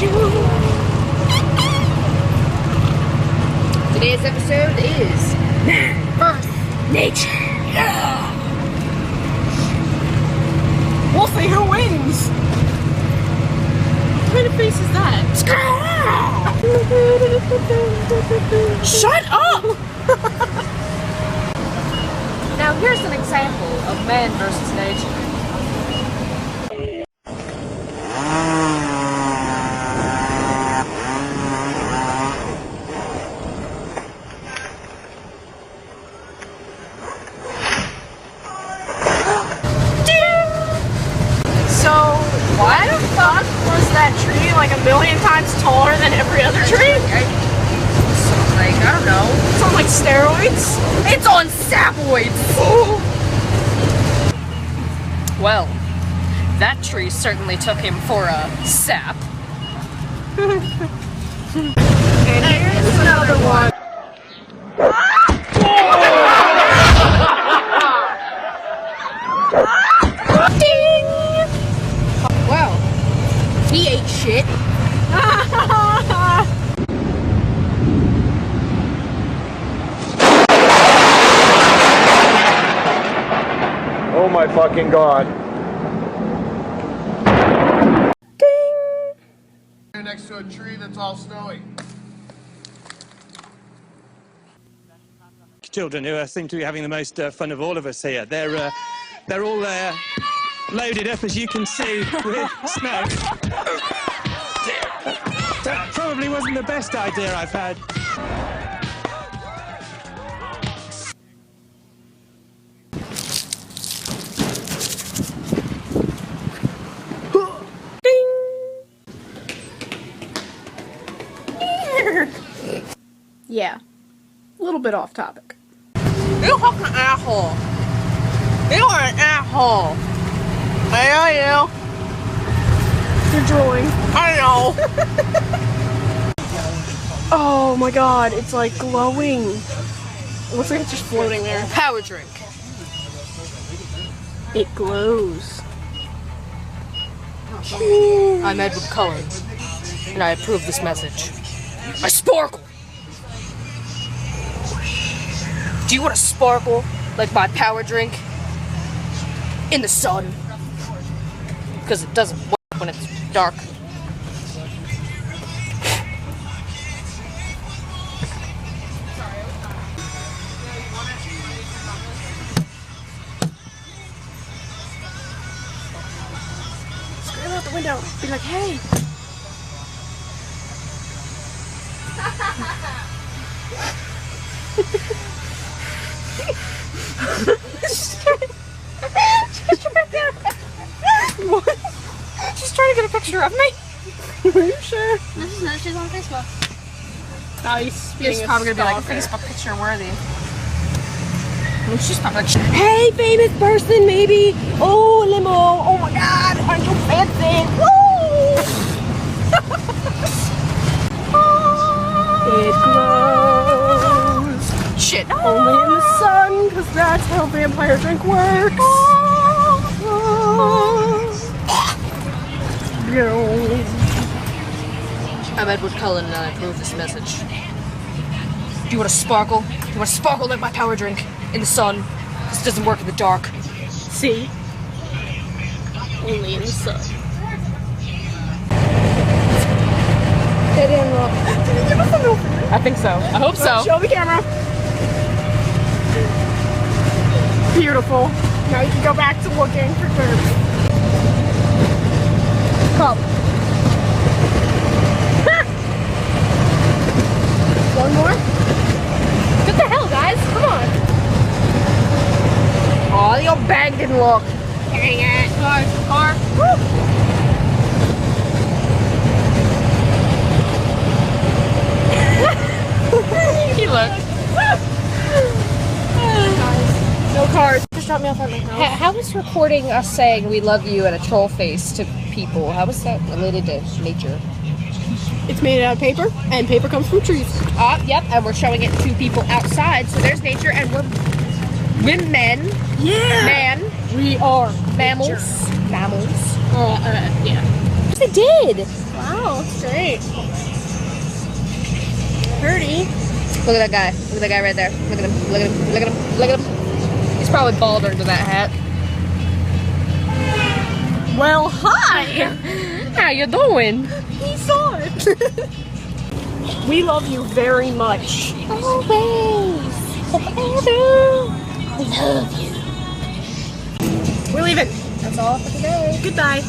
Today's episode is Man vs. Nature. Yeah! We'll see who wins! What kind of face is that? Shut up! Now here's an example of man versus nature. So, why the fuck was that tree like a million times taller than every other tree? I don't know. It's on like steroids? It's on sapoids! Well, that tree certainly took him for a sap. And here's another one. Ding! Well, he ate shit. Oh my fucking god. Ding! You're next to a tree that's all snowy. Children who seem to be having the most fun of all of us here. They're all loaded up, as you can see, with snow. That probably wasn't the best idea I've had. Yeah, a little bit off topic. You fucking asshole. You are an asshole. I know You're drooling. I know. Oh my god, it's like glowing. It looks like it's just floating there. Power drink. It glows. I'm Edward Cullen, and I approve this message. I sparkle! Do you want to sparkle like my power drink? In the sun. Because it doesn't work when it's dark. Scream out the window. Be like, hey. What? She's trying to get a picture of me. Are you sure? She's on Facebook. Nice. It's probably gonna be like Facebook picture worthy. She's probably like, Hey, famous person, maybe. Oh, limo. Oh my god. Aren't you fancy? Woo! It glows. shit. Only in the sun, because that's how vampire drink works. I'm Edward Cullen, and I approve this message. Do you want to sparkle? Do you want to sparkle like my power drink in the sun? This doesn't work in the dark. See? Only in the sun. They didn't look. Did he give us a milk? I think so. I hope so. Show the camera. Beautiful. Now you can go back to looking for birds. Come. One more? What the hell, guys? Come on. Oh, your bag didn't look. Dang it. Car. He looked. No cars. Just drop me off at my house. How is recording us saying we love you and a troll face to people? How is that related to nature? It's made out of paper, and paper comes from trees. Yep, and we're showing it to people outside, so there's nature, and we're men. Yeah. Man. We are Mammals. nature. Mammals. Yeah. Yes, it did. Wow, straight. Pretty. Look at that guy. Look at that guy right there. Look at him. Look at him. Look at him. Look at him. He's probably bald under that hat. Well, hi. How you doing? He saw it. We love you very much. Always. Forever. I love you. We're leaving. That's all for today. Goodbye.